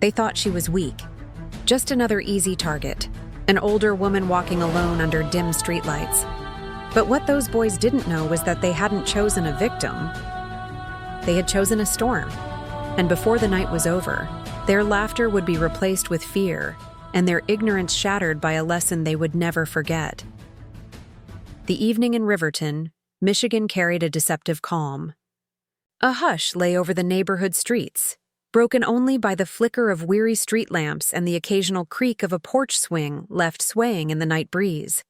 They thought she was weak. Just another easy target, an older woman walking alone under dim streetlights. But what those boys didn't know was that they hadn't chosen a victim. They had chosen a storm. And before the night was over, their laughter would be replaced with fear, and their ignorance shattered by a lesson they would never forget. The evening in Riverton, Michigan carried a deceptive calm. A hush lay over the neighborhood streets, broken only by the flicker of weary street lamps and the occasional creak of a porch swing left swaying in the night breeze.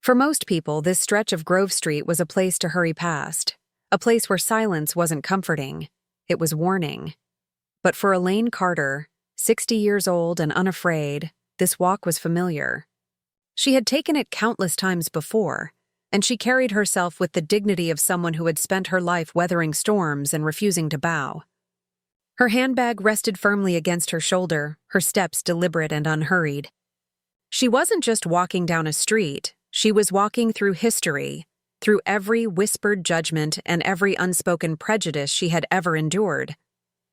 For most people, this stretch of Grove Street was a place to hurry past, a place where silence wasn't comforting, it was warning. But for Elaine Carter, 60 years old and unafraid, this walk was familiar. She had taken it countless times before, and she carried herself with the dignity of someone who had spent her life weathering storms and refusing to bow. Her handbag rested firmly against her shoulder, her steps deliberate and unhurried. She wasn't just walking down a street, she was walking through history, through every whispered judgment and every unspoken prejudice she had ever endured.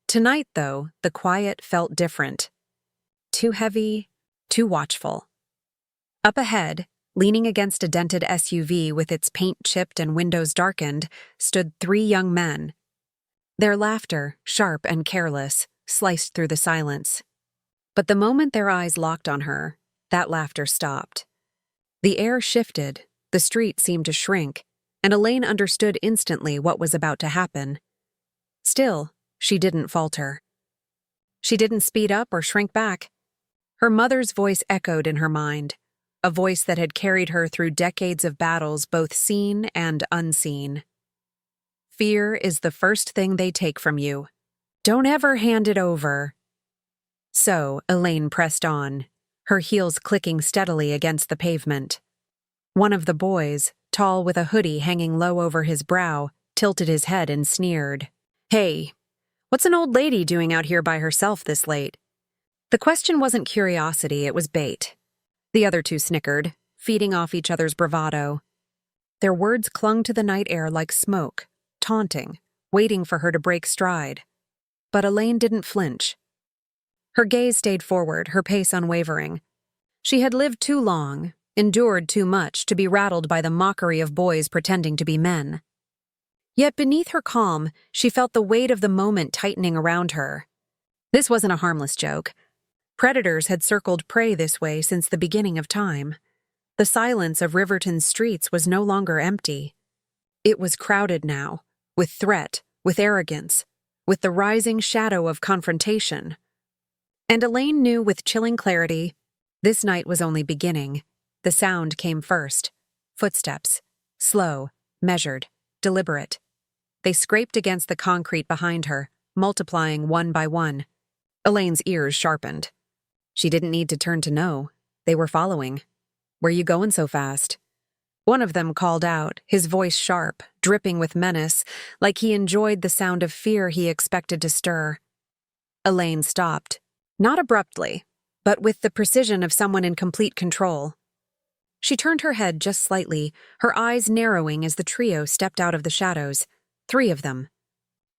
Tonight, though, the quiet felt different. Too heavy, too watchful. Up ahead, leaning against a dented SUV with its paint chipped and windows darkened, stood 3 young men. Their laughter, sharp and careless, sliced through the silence. But the moment their eyes locked on her, that laughter stopped. The air shifted, the street seemed to shrink, and Elaine understood instantly what was about to happen. Still, she didn't falter. She didn't speed up or shrink back. Her mother's voice echoed in her mind, a voice that had carried her through decades of battles both seen and unseen. Fear is the first thing they take from you. Don't ever hand it over. So, Elaine pressed on, her heels clicking steadily against the pavement. One of the boys, tall with a hoodie hanging low over his brow, tilted his head and sneered. "Hey, what's an old lady doing out here by herself this late?" The question wasn't curiosity, it was bait. The other 2 snickered, feeding off each other's bravado. Their words clung to the night air like smoke, taunting, waiting for her to break stride. But Elaine didn't flinch. Her gaze stayed forward, her pace unwavering. She had lived too long, endured too much to be rattled by the mockery of boys pretending to be men. Yet beneath her calm, she felt the weight of the moment tightening around her. This wasn't a harmless joke. Predators had circled prey this way since the beginning of time. The silence of Riverton's streets was no longer empty. It was crowded now, with threat, with arrogance, with the rising shadow of confrontation. And Elaine knew with chilling clarity, this night was only beginning. The sound came first. Footsteps. Slow, measured, deliberate. They scraped against the concrete behind her, multiplying one by one. Elaine's ears sharpened. She didn't need to turn to know. They were following. "Where you going so fast?" One of them called out, his voice sharp, dripping with menace, like he enjoyed the sound of fear he expected to stir. Elaine stopped, not abruptly, but with the precision of someone in complete control. She turned her head just slightly, her eyes narrowing as the trio stepped out of the shadows. 3 of them.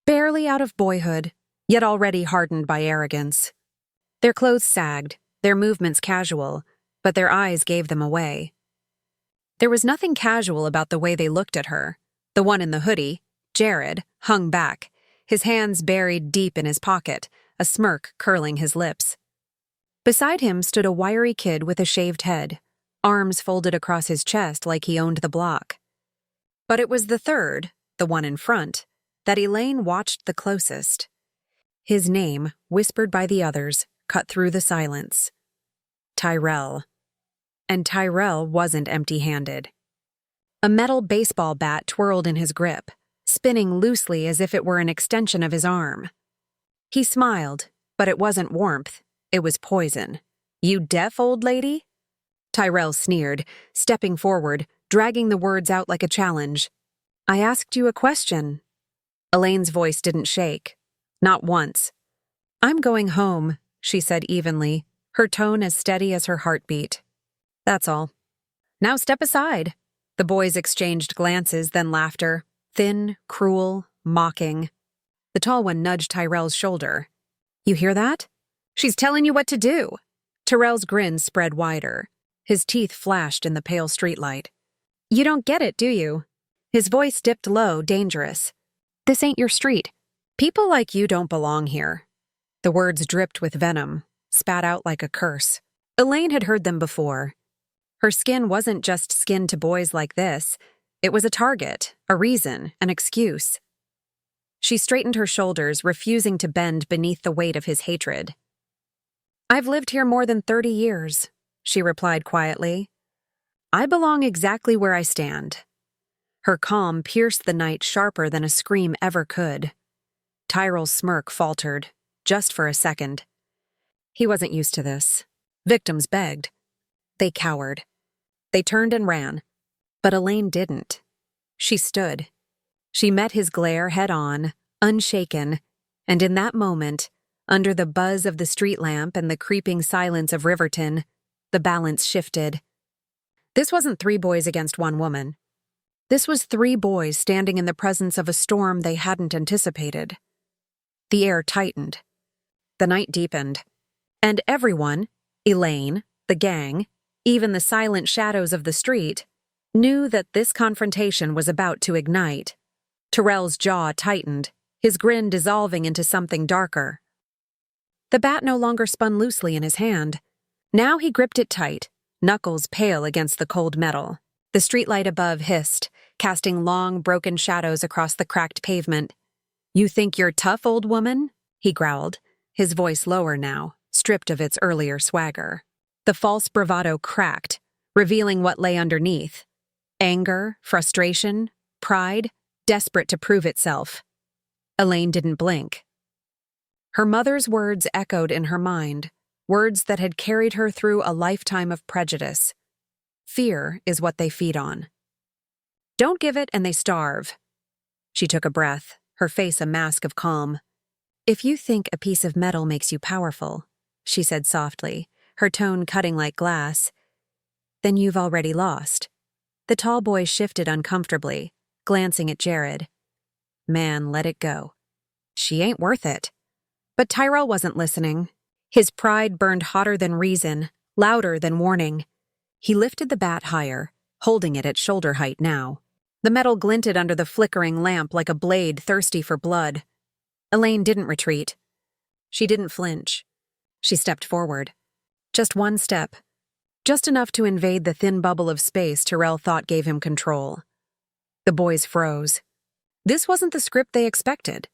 Barely out of boyhood, yet already hardened by arrogance. Their clothes sagged, their movements casual, but their eyes gave them away. There was nothing casual about the way they looked at her. The one in the hoodie, Jared, hung back, his hands buried deep in his pocket, a smirk curling his lips. Beside him stood a wiry kid with a shaved head, arms folded across his chest like he owned the block. But it was the third, the one in front, that Elaine watched the closest. His name, whispered by the others, cut through the silence. Tyrell. And Tyrell wasn't empty-handed. A metal baseball bat twirled in his grip, spinning loosely as if it were an extension of his arm. He smiled, but it wasn't warmth, it was poison. "You deaf, old lady?" Tyrell sneered, stepping forward, dragging the words out like a challenge. "I asked you a question." Elaine's voice didn't shake. Not once. "I'm going home," she said evenly, her tone as steady as her heartbeat. "That's all." "Now step aside." The boys exchanged glances, then laughter, thin, cruel, mocking. The tall one nudged Tyrell's shoulder. "You hear that?" She's telling you what to do. Terrell's grin spread wider. His teeth flashed in the pale streetlight. You don't get it, do you? His voice dipped low, dangerous. This ain't your street. People like you don't belong here. The words dripped with venom, spat out like a curse. Elaine had heard them before. Her skin wasn't just skin to boys like this. It was a target, a reason, an excuse. She straightened her shoulders, refusing to bend beneath the weight of his hatred. I've lived here more than 30 years, she replied quietly. I belong exactly where I stand. Her calm pierced the night sharper than a scream ever could. Tyrell's smirk faltered, just for a second. He wasn't used to this. Victims begged. They cowered. They turned and ran. But Elaine didn't. She stood. She met his glare head-on, unshaken, and in that moment, under the buzz of the street lamp and the creeping silence of Riverton, the balance shifted. This wasn't 3 boys against 1 woman. This was 3 boys standing in the presence of a storm they hadn't anticipated. The air tightened. The night deepened. And everyone, Elaine, the gang, even the silent shadows of the street, knew that this confrontation was about to ignite. Terrell's jaw tightened, his grin dissolving into something darker. The bat no longer spun loosely in his hand. Now he gripped it tight, knuckles pale against the cold metal. The streetlight above hissed, casting long, broken shadows across the cracked pavement. You think you're tough, old woman? He growled, his voice lower now, stripped of its earlier swagger. The false bravado cracked, revealing what lay underneath. Anger, frustration, pride, desperate to prove itself. Elaine didn't blink. Her mother's words echoed in her mind, words that had carried her through a lifetime of prejudice. Fear is what they feed on. Don't give it and they starve. She took a breath, her face a mask of calm. If you think a piece of metal makes you powerful, she said softly, her tone cutting like glass, then you've already lost. The tall boy shifted uncomfortably, glancing at Jared. Man, let it go. She ain't worth it. But Tyrell wasn't listening. His pride burned hotter than reason, louder than warning. He lifted the bat higher, holding it at shoulder height now. The metal glinted under the flickering lamp like a blade thirsty for blood. Elaine didn't retreat. She didn't flinch. She stepped forward. Just 1 step. Just enough to invade the thin bubble of space Tyrell thought gave him control. The boys froze. This wasn't the script they expected.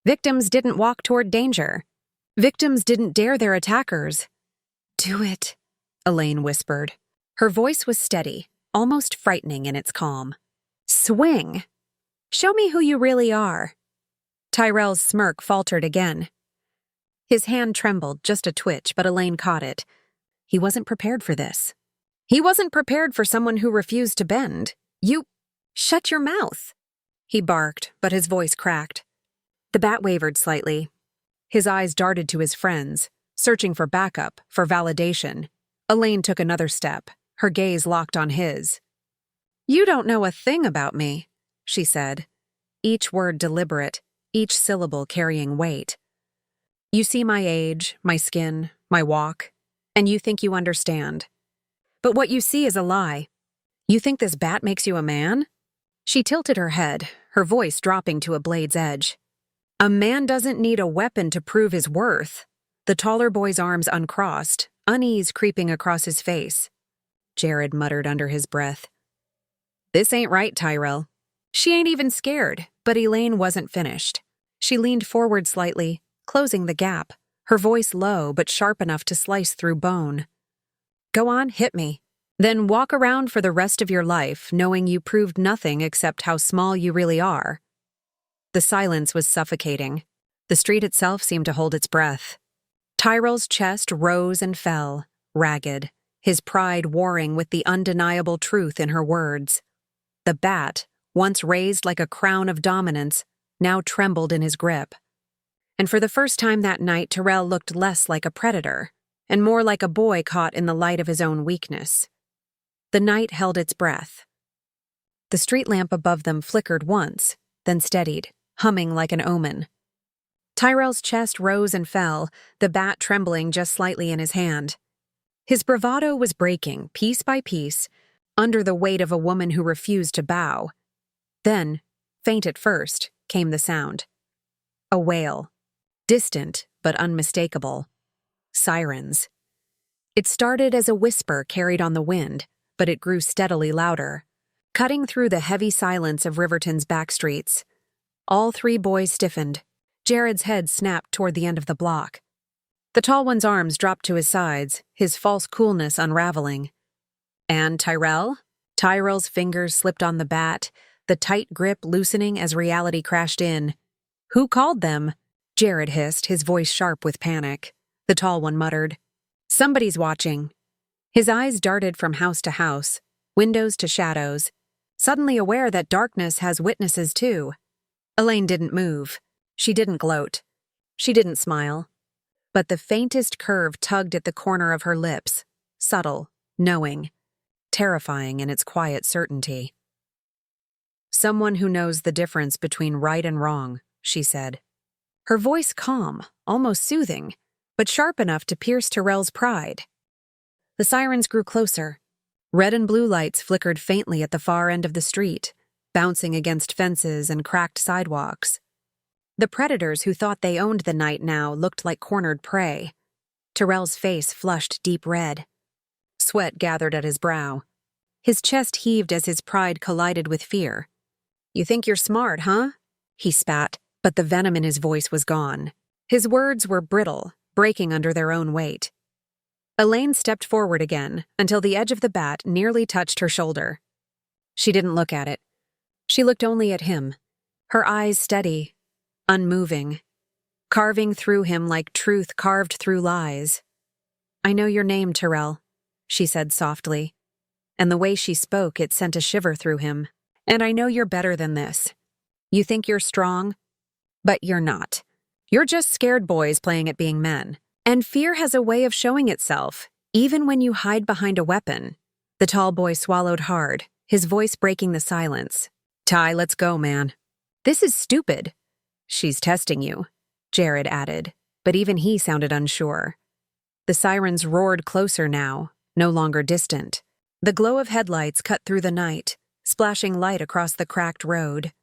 Victims didn't walk toward danger. Victims didn't dare their attackers. Do it, Elaine whispered. Her voice was steady, almost frightening in its calm. Swing. Show me who you really are. Tyrell's smirk faltered again. His hand trembled, just a twitch, but Elaine caught it. He wasn't prepared for this. He wasn't prepared for someone who refused to bend. You... Shut your mouth. He barked, but his voice cracked. The bat wavered slightly. His eyes darted to his friends, searching for backup, for validation. Elaine took another step, her gaze locked on his. You don't know a thing about me, she said, each word deliberate, each syllable carrying weight. You see my age, my skin, my walk, and you think you understand. But what you see is a lie. You think this bat makes you a man? She tilted her head, her voice dropping to a blade's edge. A man doesn't need a weapon to prove his worth. The taller boy's arms uncrossed, unease creeping across his face. Jared muttered under his breath. This ain't right, Tyrell. She ain't even scared, but Elaine wasn't finished. She leaned forward slightly, closing the gap, her voice low but sharp enough to slice through bone. Go on, hit me. Then walk around for the rest of your life knowing you proved nothing except how small you really are. The silence was suffocating. The street itself seemed to hold its breath. Tyrell's chest rose and fell, ragged, his pride warring with the undeniable truth in her words. The bat, once raised like a crown of dominance, now trembled in his grip. And for the first time that night, Tyrell looked less like a predator, and more like a boy caught in the light of his own weakness. The night held its breath. The street lamp above them flickered once, then steadied, humming like an omen. Tyrell's chest rose and fell, the bat trembling just slightly in his hand. His bravado was breaking, piece by piece, under the weight of a woman who refused to bow. Then, faint at first, came the sound. A wail. Distant, but unmistakable. Sirens. It started as a whisper carried on the wind, but it grew steadily louder, cutting through the heavy silence of Riverton's back streets. All three boys stiffened. Jared's head snapped toward the end of the block. The tall one's arms dropped to his sides, his false coolness unraveling. And Tyrell? Tyrell's fingers slipped on the bat, the tight grip loosening as reality crashed in. Who called them? Jared hissed, his voice sharp with panic. The tall one muttered, "Somebody's watching." His eyes darted from house to house, windows to shadows, suddenly aware that darkness has witnesses too. Elaine didn't move. She didn't gloat. She didn't smile. But the faintest curve tugged at the corner of her lips, subtle, knowing, terrifying in its quiet certainty. "Someone who knows the difference between right and wrong," she said. Her voice calm, almost soothing, but sharp enough to pierce Tyrell's pride. The sirens grew closer. Red and blue lights flickered faintly at the far end of the street, bouncing against fences and cracked sidewalks. The predators who thought they owned the night now looked like cornered prey. Tyrell's face flushed deep red. Sweat gathered at his brow. His chest heaved as his pride collided with fear. "You think you're smart, huh?" He spat, but the venom in his voice was gone. His words were brittle, breaking under their own weight. Elaine stepped forward again until the edge of the bat nearly touched her shoulder. She didn't look at it. She looked only at him, her eyes steady, unmoving, carving through him like truth carved through lies. "I know your name, Tyrell," she said softly, and the way she spoke, it sent a shiver through him. "And I know you're better than this. You think you're strong, but you're not. You're just scared boys playing at being men. And fear has a way of showing itself, even when you hide behind a weapon." The tall boy swallowed hard, his voice breaking the silence. "Ty, let's go, man." "This is stupid." "She's testing you," Jared added, but even he sounded unsure. The sirens roared closer now, no longer distant. The glow of headlights cut through the night, splashing light across the cracked road.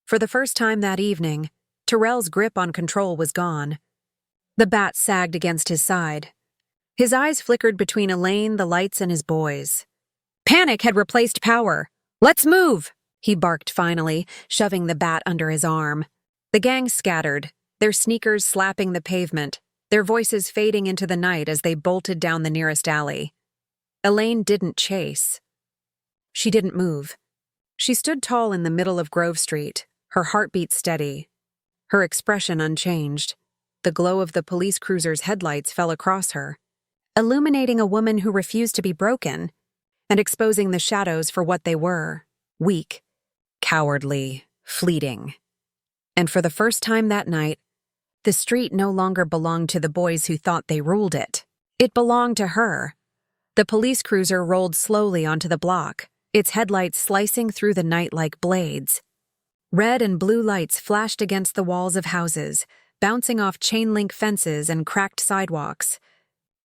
For the first time that evening, Tyrell's grip on control was gone. The bat sagged against his side. His eyes flickered between Elaine, the lights, and his boys. Panic had replaced power. "Let's move!" he barked finally, shoving the bat under his arm. The gang scattered, their sneakers slapping the pavement, their voices fading into the night as they bolted down the nearest alley. Elaine didn't chase. She didn't move. She stood tall in the middle of Grove Street, her heartbeat steady, her expression unchanged. The glow of the police cruiser's headlights fell across her, illuminating a woman who refused to be broken and exposing the shadows for what they were: weak, cowardly, fleeting. And for the first time that night, the street no longer belonged to the boys who thought they ruled it. It belonged to her. The police cruiser rolled slowly onto the block, its headlights slicing through the night like blades. Red and blue lights flashed against the walls of houses, bouncing off chain-link fences and cracked sidewalks.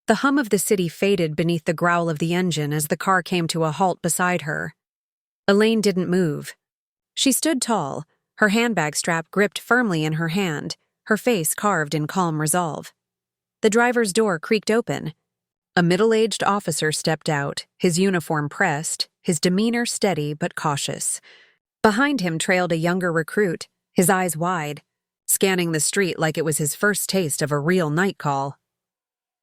The hum of the city faded beneath the growl of the engine as the car came to a halt beside her. Elaine didn't move. She stood tall, her handbag strap gripped firmly in her hand, her face carved in calm resolve. The driver's door creaked open. A middle-aged officer stepped out, his uniform pressed, his demeanor steady but cautious. Behind him trailed a younger recruit, his eyes wide, scanning the street like it was his first taste of a real night call.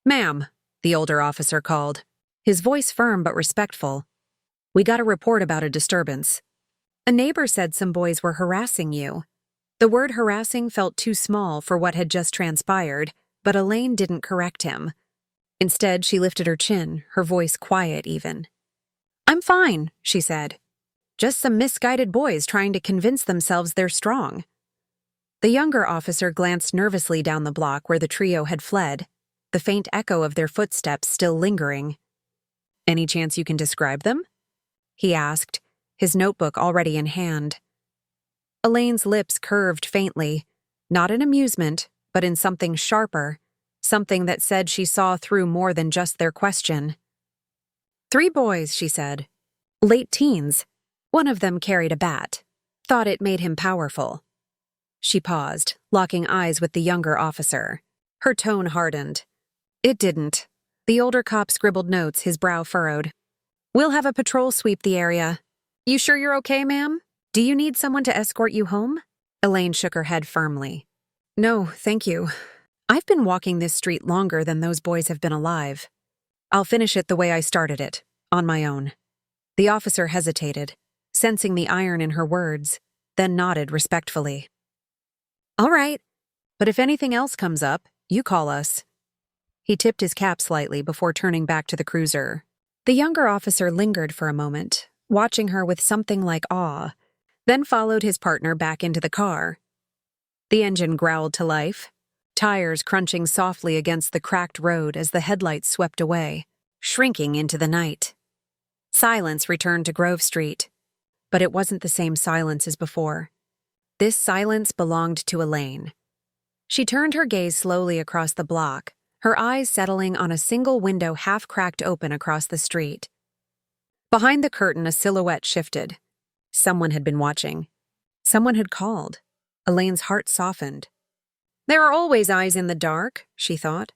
"Ma'am," the older officer called, his voice firm but respectful. "We got a report about a disturbance. A neighbor said some boys were harassing you." The word harassing felt too small for what had just transpired, but Elaine didn't correct him. Instead, she lifted her chin, her voice quiet even. "I'm fine," she said. "Just some misguided boys trying to convince themselves they're strong." The younger officer glanced nervously down the block where the trio had fled, the faint echo of their footsteps still lingering. "Any chance you can describe them?" he asked, his notebook already in hand. Elaine's lips curved faintly. Not in amusement, but in something sharper, something that said she saw through more than just their question. 3 boys, she said. Late teens. One of them carried a bat. Thought it made him powerful. She paused, locking eyes with the younger officer. Her tone hardened. It didn't. The older cop scribbled notes, his brow furrowed. We'll have a patrol sweep the area. You sure you're okay, ma'am? Do you need someone to escort you home? Elaine shook her head firmly. No, thank you. I've been walking this street longer than those boys have been alive. I'll finish it the way I started it, on my own. The officer hesitated, sensing the iron in her words, then nodded respectfully. All right, but if anything else comes up, you call us. He tipped his cap slightly before turning back to the cruiser. The younger officer lingered for a moment, watching her with something like awe, then followed his partner back into the car. The engine growled to life, tires crunching softly against the cracked road as the headlights swept away, shrinking into the night. Silence returned to Grove Street, but it wasn't the same silence as before. This silence belonged to Elaine. She turned her gaze slowly across the block, her eyes settling on a single window half cracked open across the street. Behind the curtain, a silhouette shifted. Someone had been watching. Someone had called. Elaine's heart softened. There are always eyes in the dark, she thought.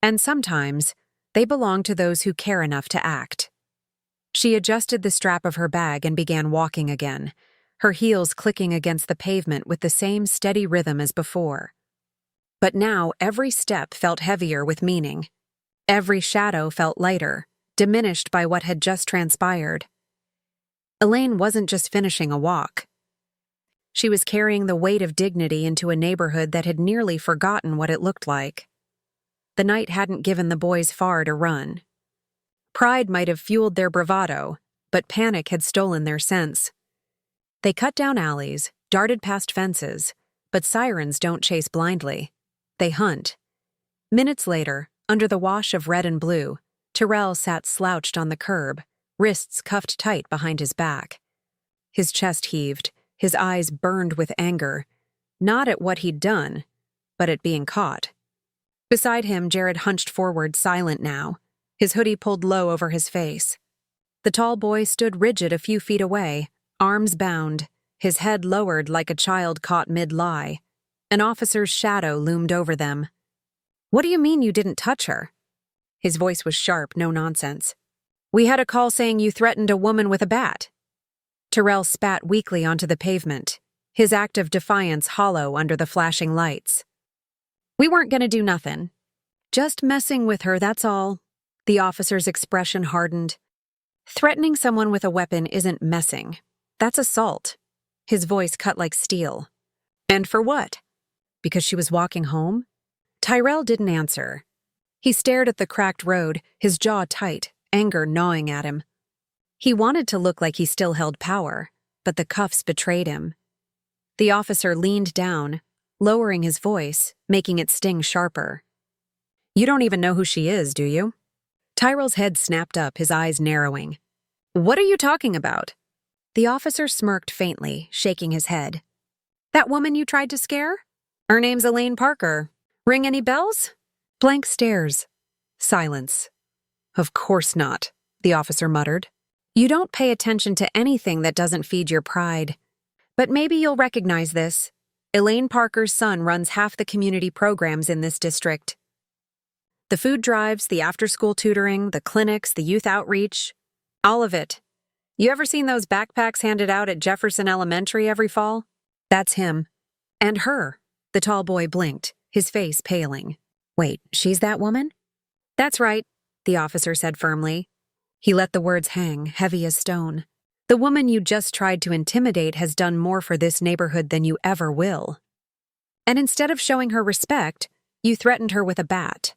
And sometimes, they belong to those who care enough to act. She adjusted the strap of her bag and began walking again, her heels clicking against the pavement with the same steady rhythm as before. But now every step felt heavier with meaning. Every shadow felt lighter, diminished by what had just transpired. Elaine wasn't just finishing a walk. She was carrying the weight of dignity into a neighborhood that had nearly forgotten what it looked like. The night hadn't given the boys far to run. Pride might have fueled their bravado, but panic had stolen their sense. They cut down alleys, darted past fences, but sirens don't chase blindly. They hunt. Minutes later, under the wash of red and blue, Terrell sat slouched on the curb, wrists cuffed tight behind his back. His chest heaved, his eyes burned with anger, not at what he'd done, but at being caught. Beside him, Jared hunched forward, silent now, his hoodie pulled low over his face. The tall boy stood rigid a few feet away, arms bound, his head lowered like a child caught mid-lie. An officer's shadow loomed over them. What do you mean you didn't touch her? His voice was sharp, no nonsense. We had a call saying you threatened a woman with a bat. Terrell spat weakly onto the pavement, his act of defiance hollow under the flashing lights. We weren't gonna do nothing. Just messing with her, that's all. The officer's expression hardened. Threatening someone with a weapon isn't messing. That's assault. His voice cut like steel. And for what? Because she was walking home? Tyrell didn't answer. He stared at the cracked road, his jaw tight, anger gnawing at him. He wanted to look like he still held power, but the cuffs betrayed him. The officer leaned down, lowering his voice, making it sting sharper. You don't even know who she is, do you? Tyrell's head snapped up, his eyes narrowing. What are you talking about? The officer smirked faintly, shaking his head. That woman you tried to scare? Her name's Elaine Parker. Ring any bells? Blank stares. Silence. Of course not, the officer muttered. You don't pay attention to anything that doesn't feed your pride. But maybe you'll recognize this. Elaine Parker's son runs half the community programs in this district. The food drives, the after-school tutoring, the clinics, the youth outreach. All of it. You ever seen those backpacks handed out at Jefferson Elementary every fall? That's him. And her. The tall boy blinked, his face paling. Wait, she's that woman? That's right, the officer said firmly. He let the words hang, heavy as stone. The woman you just tried to intimidate has done more for this neighborhood than you ever will. And instead of showing her respect, you threatened her with a bat.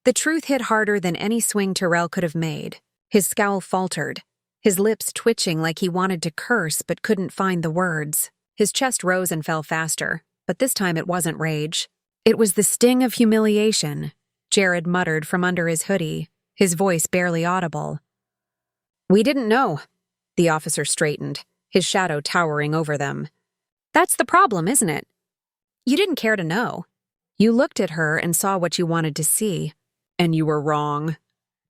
The truth hit harder than any swing Terrell could have made. His scowl faltered, his lips twitching like he wanted to curse but couldn't find the words. His chest rose and fell faster, but this time it wasn't rage. It was the sting of humiliation, Jared muttered from under his hoodie, his voice barely audible. We didn't know. The officer straightened, his shadow towering over them. That's the problem, isn't it? You didn't care to know. You looked at her and saw what you wanted to see. And you were wrong.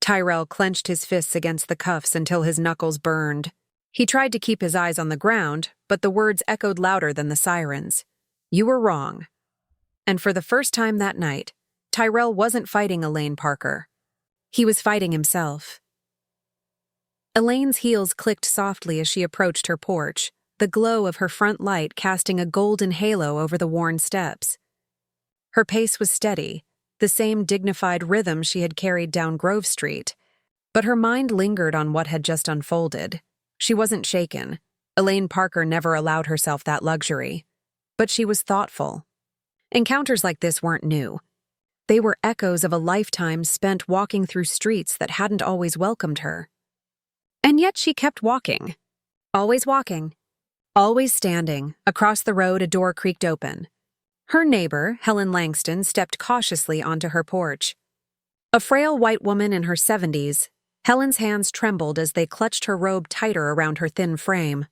Tyrell clenched his fists against the cuffs until his knuckles burned. He tried to keep his eyes on the ground, but the words echoed louder than the sirens. You were wrong. And for the first time that night, Tyrell wasn't fighting Elaine Parker. He was fighting himself. Elaine's heels clicked softly as she approached her porch, the glow of her front light casting a golden halo over the worn steps. Her pace was steady, the same dignified rhythm she had carried down Grove Street, but her mind lingered on what had just unfolded. She wasn't shaken. Elaine Parker never allowed herself that luxury. But she was thoughtful. Encounters like this weren't new. They were echoes of a lifetime spent walking through streets that hadn't always welcomed her. And yet she kept walking. Always walking. Always standing. Across the road, a door creaked open. Her neighbor, Helen Langston, stepped cautiously onto her porch. A frail white woman in her 70s, Helen's hands trembled as they clutched her robe tighter around her thin frame.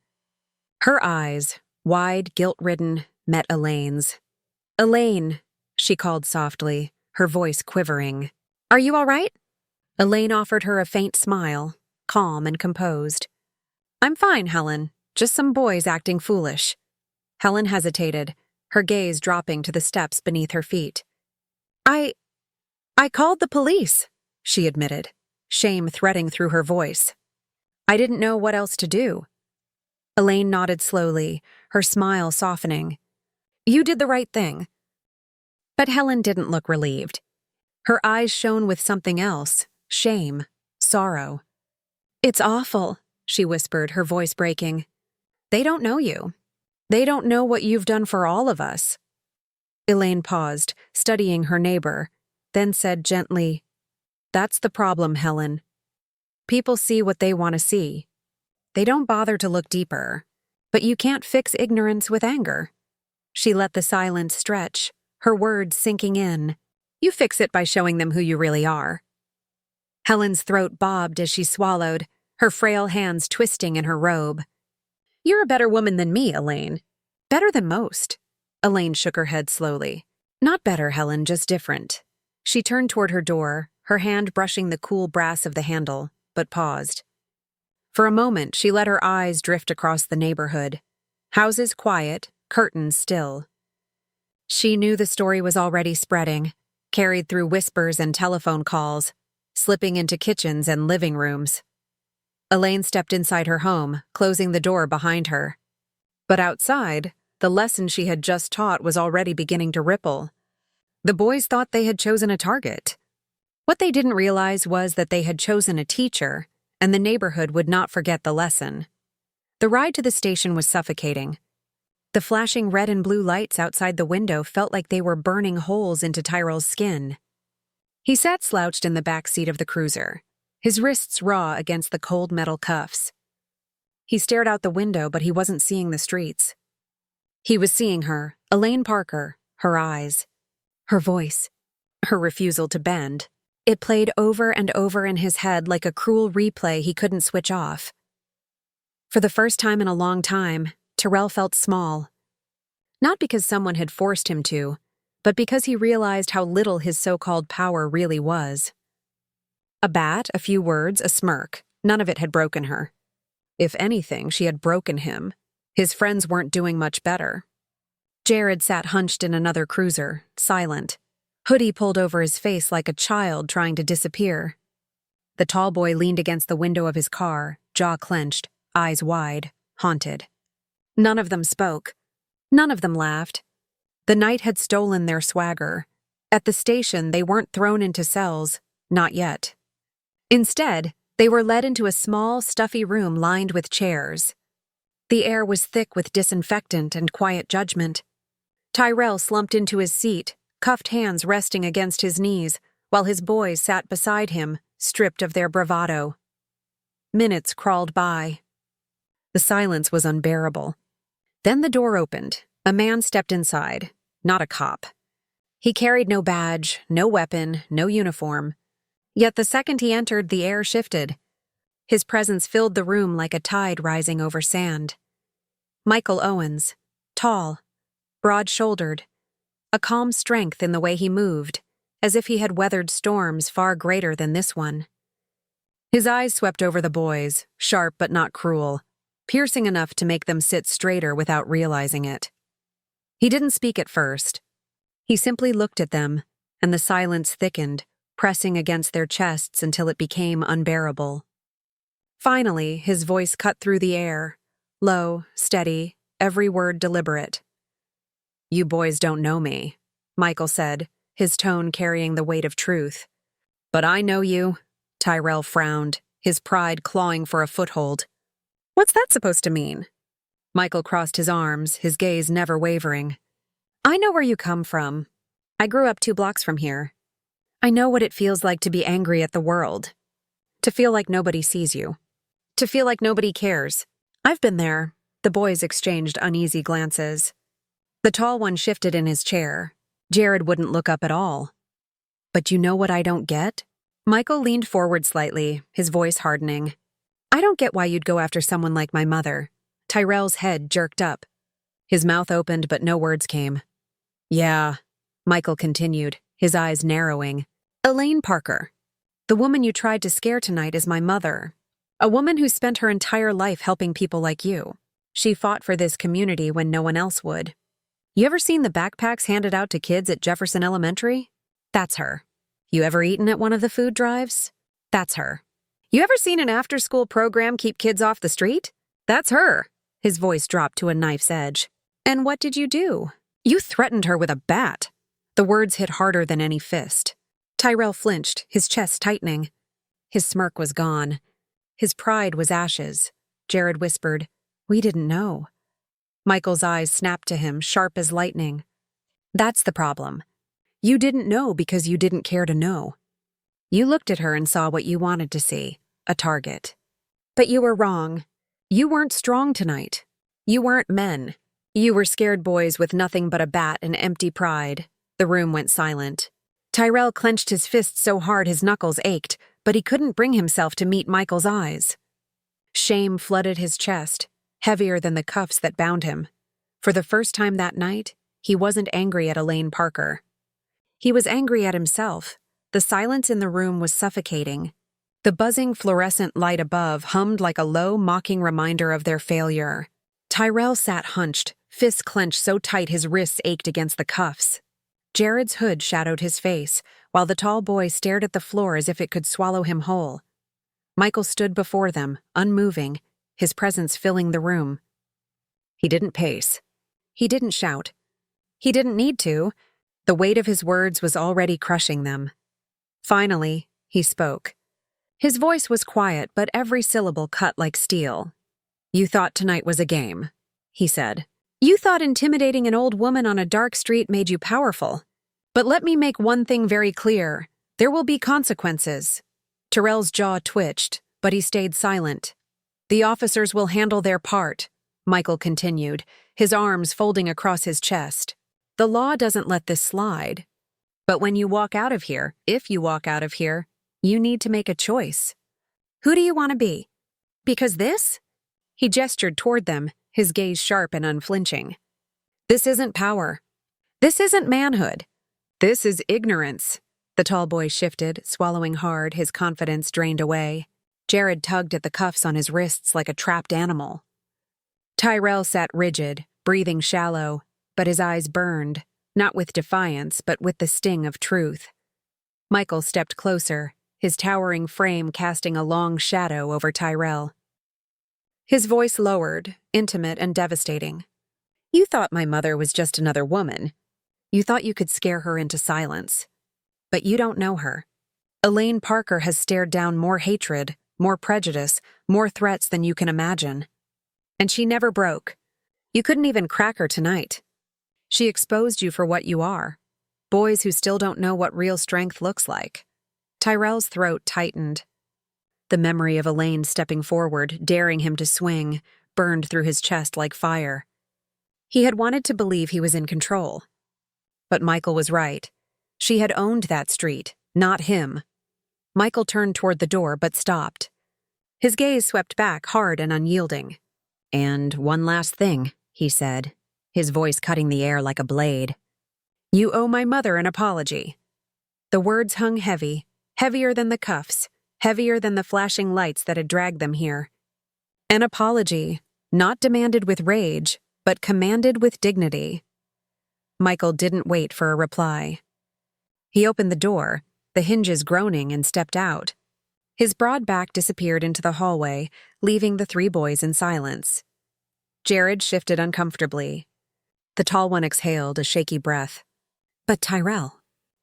Her eyes, wide, guilt-ridden, met Elaine's. "Elaine," she called softly, her voice quivering. "Are you all right?" Elaine offered her a faint smile, calm and composed. "I'm fine, Helen. Just some boys acting foolish." Helen hesitated, her gaze dropping to the steps beneath her feet. I called the police," she admitted, shame threading through her voice. "I didn't know what else to do." Elaine nodded slowly, her smile softening. "You did the right thing." But Helen didn't look relieved. Her eyes shone with something else, shame, sorrow. "It's awful," she whispered, her voice breaking. "They don't know you. They don't know what you've done for all of us." Elaine paused, studying her neighbor, then said gently, "That's the problem, Helen. People see what they want to see. They don't bother to look deeper. But you can't fix ignorance with anger." She let the silence stretch, her words sinking in. "You fix it by showing them who you really are." Helen's throat bobbed as she swallowed, her frail hands twisting in her robe. "You're a better woman than me, Elaine. Better than most." Elaine shook her head slowly. "Not better, Helen, just different." She turned toward her door, her hand brushing the cool brass of the handle, but paused. For a moment, she let her eyes drift across the neighborhood. Houses quiet, curtains still. She knew the story was already spreading, carried through whispers and telephone calls, slipping into kitchens and living rooms. Elaine stepped inside her home, closing the door behind her. But outside, the lesson she had just taught was already beginning to ripple. The boys thought they had chosen a target. What they didn't realize was that they had chosen a teacher, and the neighborhood would not forget the lesson. The ride to the station was suffocating. The flashing red and blue lights outside the window felt like they were burning holes into Tyrell's skin. He sat slouched in the back seat of the cruiser, his wrists raw against the cold metal cuffs. He stared out the window, but he wasn't seeing the streets. He was seeing her, Elaine Parker, her eyes, her voice, her refusal to bend. It played over and over in his head like a cruel replay he couldn't switch off. For the first time in a long time, Tyrell felt small. Not because someone had forced him to, but because he realized how little his so-called power really was. A bat, a few words, a smirk. None of it had broken her. If anything, she had broken him. His friends weren't doing much better. Jared sat hunched in another cruiser, silent. Hoodie pulled over his face like a child trying to disappear. The tall boy leaned against the window of his car, jaw clenched, eyes wide, haunted. None of them spoke. None of them laughed. The night had stolen their swagger. At the station, they weren't thrown into cells, not yet. Instead, they were led into a small, stuffy room lined with chairs. The air was thick with disinfectant and quiet judgment. Tyrell slumped into his seat, cuffed hands resting against his knees, while his boys sat beside him, stripped of their bravado. Minutes crawled by. The silence was unbearable. Then the door opened. A man stepped inside, not a cop. He carried no badge, no weapon, no uniform. Yet the second he entered, the air shifted. His presence filled the room like a tide rising over sand. Michael Owens, tall, broad-shouldered, a calm strength in the way he moved, as if he had weathered storms far greater than this one. His eyes swept over the boys, sharp but not cruel, piercing enough to make them sit straighter without realizing it. He didn't speak at first. He simply looked at them, and the silence thickened, pressing against their chests until it became unbearable. Finally, his voice cut through the air, low, steady, every word deliberate. "You boys don't know me," Michael said, his tone carrying the weight of truth. "But I know you," Tyrell frowned, his pride clawing for a foothold. "What's that supposed to mean?" Michael crossed his arms, his gaze never wavering. "I know where you come from. I grew up 2 blocks from here. I know what it feels like to be angry at the world. To feel like nobody sees you. To feel like nobody cares. I've been there." The boys exchanged uneasy glances. The tall one shifted in his chair. Jared wouldn't look up at all. "But you know what I don't get?" Michael leaned forward slightly, his voice hardening. "I don't get why you'd go after someone like my mother." Tyrell's head jerked up. His mouth opened, but no words came. "Yeah," Michael continued, his eyes narrowing. "Elaine Parker. The woman you tried to scare tonight is my mother. A woman who spent her entire life helping people like you. She fought for this community when no one else would. You ever seen the backpacks handed out to kids at Jefferson Elementary? That's her. You ever eaten at one of the food drives? That's her. You ever seen an after-school program keep kids off the street? That's her." His voice dropped to a knife's edge. "And what did you do? You threatened her with a bat." The words hit harder than any fist. Tyrell flinched, his chest tightening. His smirk was gone. His pride was ashes. Jared whispered, "We didn't know." Michael's eyes snapped to him, sharp as lightning. "That's the problem. You didn't know because you didn't care to know. You looked at her and saw what you wanted to see, a target. But you were wrong. You weren't strong tonight. You weren't men. You were scared boys with nothing but a bat and empty pride." The room went silent. Tyrell clenched his fists so hard his knuckles ached, but he couldn't bring himself to meet Michael's eyes. Shame flooded his chest, heavier than the cuffs that bound him. For the first time that night, he wasn't angry at Elaine Parker. He was angry at himself. The silence in the room was suffocating. The buzzing fluorescent light above hummed like a low, mocking reminder of their failure. Tyrell sat hunched, fists clenched so tight his wrists ached against the cuffs. Jared's hood shadowed his face, while the tall boy stared at the floor as if it could swallow him whole. Michael stood before them, unmoving, his presence filling the room. He didn't pace. He didn't shout. He didn't need to. The weight of his words was already crushing them. Finally, he spoke. His voice was quiet, but every syllable cut like steel. "You thought tonight was a game," he said. "You thought intimidating an old woman on a dark street made you powerful. But let me make one thing very clear. There will be consequences." Tyrell's jaw twitched, but he stayed silent. "The officers will handle their part," Michael continued, his arms folding across his chest. "The law doesn't let this slide. But when you walk out of here, if you walk out of here, you need to make a choice. Who do you want to be? Because this?" He gestured toward them, his gaze sharp and unflinching. "This isn't power. This isn't manhood. This is ignorance." The tall boy shifted, swallowing hard, his confidence drained away. Jared tugged at the cuffs on his wrists like a trapped animal. Tyrell sat rigid, breathing shallow, but his eyes burned, not with defiance, but with the sting of truth. Michael stepped closer, his towering frame casting a long shadow over Tyrell. His voice lowered, intimate and devastating. "You thought my mother was just another woman. You thought you could scare her into silence. But you don't know her. Elaine Parker has stared down more hatred, more prejudice, more threats than you can imagine. And she never broke. You couldn't even crack her tonight. She exposed you for what you are. Boys who still don't know what real strength looks like." Tyrell's throat tightened. The memory of Elaine stepping forward, daring him to swing, burned through his chest like fire. He had wanted to believe he was in control. But Michael was right. She had owned that street, not him. Michael turned toward the door but stopped. His gaze swept back, hard and unyielding. "And one last thing," he said, his voice cutting the air like a blade. You owe my mother an apology." The words hung heavy, heavier than the cuffs, heavier than the flashing lights that had dragged them here. An apology, not demanded with rage, but commanded with dignity. Michael didn't wait for a reply. He opened the door, the hinges groaning, and stepped out. His broad back disappeared into the hallway, leaving the three boys in silence. Jared shifted uncomfortably. The tall one exhaled a shaky breath. But Tyrell.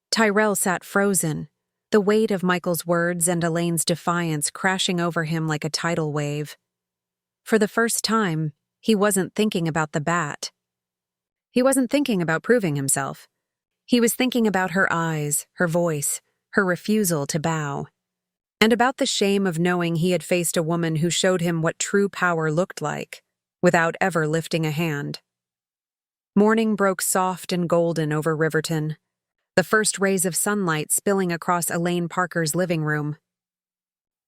Tyrell sat frozen, the weight of Michael's words and Elaine's defiance crashing over him like a tidal wave. For the first time, he wasn't thinking about the bat. He wasn't thinking about proving himself. He was thinking about her eyes, her voice, her refusal to bow, and about the shame of knowing he had faced a woman who showed him what true power looked like, without ever lifting a hand. Morning broke soft and golden over Riverton, the first rays of sunlight spilling across Elaine Parker's living room.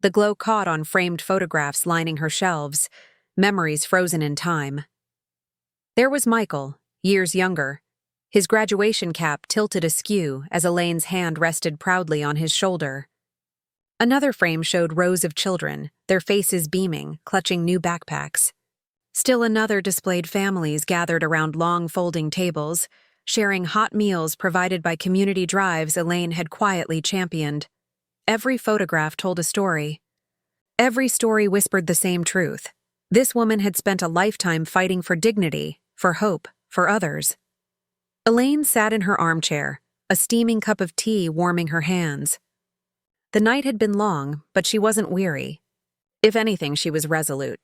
The glow caught on framed photographs lining her shelves, memories frozen in time. There was Michael, years younger, his graduation cap tilted askew as Elaine's hand rested proudly on his shoulder. Another frame showed rows of children, their faces beaming, clutching new backpacks. Still another displayed families gathered around long folding tables, sharing hot meals provided by community drives Elaine had quietly championed. Every photograph told a story. Every story whispered the same truth. This woman had spent a lifetime fighting for dignity, for hope, for others. Elaine sat in her armchair, a steaming cup of tea warming her hands. The night had been long, but she wasn't weary. If anything, she was resolute.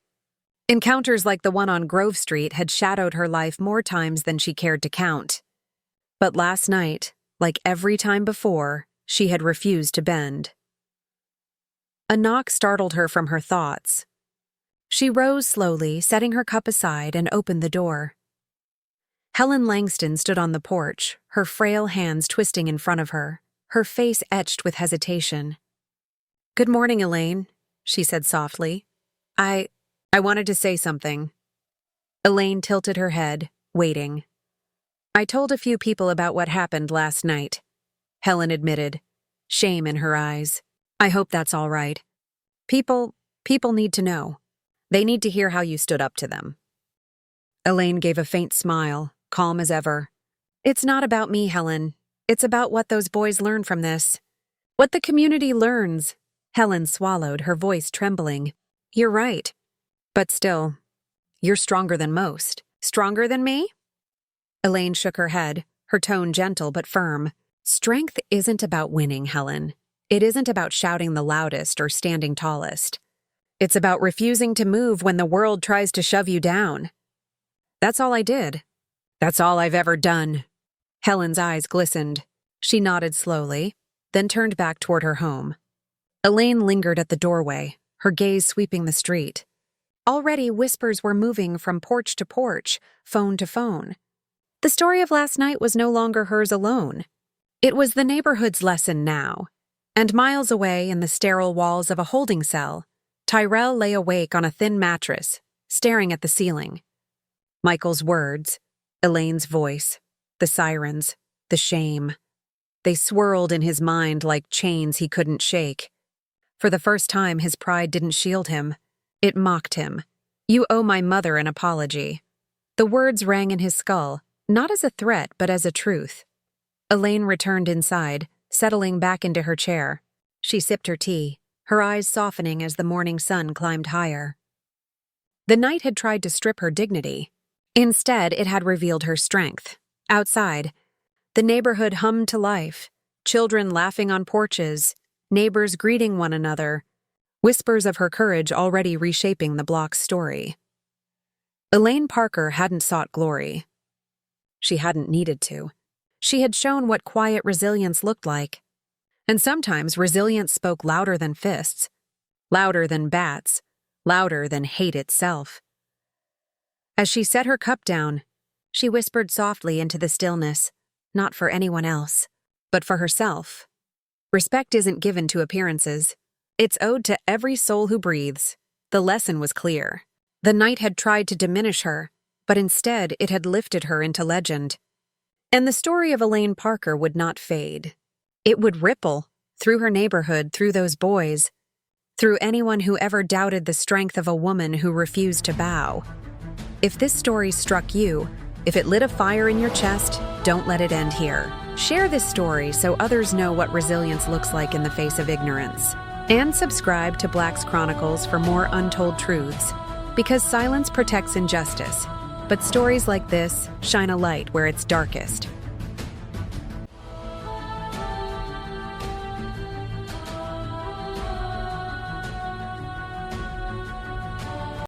Encounters like the one on Grove Street had shadowed her life more times than she cared to count. But last night, like every time before, she had refused to bend. A knock startled her from her thoughts. She rose slowly, setting her cup aside, and opened the door. Helen Langston stood on the porch, her frail hands twisting in front of her, her face etched with hesitation. "Good morning, Elaine," she said softly. I wanted to say something." Elaine tilted her head, waiting. "I told a few people about what happened last night," Helen admitted, shame in her eyes. "I hope that's all right. People need to know. They need to hear how you stood up to them." Elaine gave a faint smile, calm as ever. "It's not about me, Helen. It's about what those boys learn from this. What the community learns." Helen swallowed, her voice trembling. "You're right. But still, you're stronger than most." "Stronger than me?" Elaine shook her head, her tone gentle but firm. "Strength isn't about winning, Helen. It isn't about shouting the loudest or standing tallest. It's about refusing to move when the world tries to shove you down. That's all I did. That's all I've ever done." Helen's eyes glistened. She nodded slowly, then turned back toward her home. Elaine lingered at the doorway, her gaze sweeping the street. Already whispers were moving from porch to porch, phone to phone. The story of last night was no longer hers alone. It was the neighborhood's lesson now. And miles away in the sterile walls of a holding cell, Tyrell lay awake on a thin mattress, staring at the ceiling. Michael's words, Elaine's voice, the sirens, the shame. They swirled in his mind like chains he couldn't shake. For the first time, his pride didn't shield him. It mocked him. "You owe my mother an apology." The words rang in his skull, not as a threat but as a truth. Elaine returned inside, settling back into her chair. She sipped her tea, her eyes softening as the morning sun climbed higher. The night had tried to strip her dignity. Instead, it had revealed her strength. Outside, the neighborhood hummed to life, children laughing on porches, neighbors greeting one another, whispers of her courage already reshaping the block's story. Elaine Parker hadn't sought glory. She hadn't needed to. She had shown what quiet resilience looked like. And sometimes resilience spoke louder than fists, louder than bats, louder than hate itself. As she set her cup down, she whispered softly into the stillness, not for anyone else, but for herself. Respect isn't given to appearances. It's owed to every soul who breathes. The lesson was clear. The night had tried to diminish her, but instead it had lifted her into legend. And the story of Elaine Parker would not fade. It would ripple through her neighborhood, through those boys, through anyone who ever doubted the strength of a woman who refused to bow. If this story struck you, if it lit a fire in your chest, don't let it end here. Share this story so others know what resilience looks like in the face of ignorance. And subscribe to Blacks Chronicles for more untold truths, because silence protects injustice, but stories like this shine a light where it's darkest.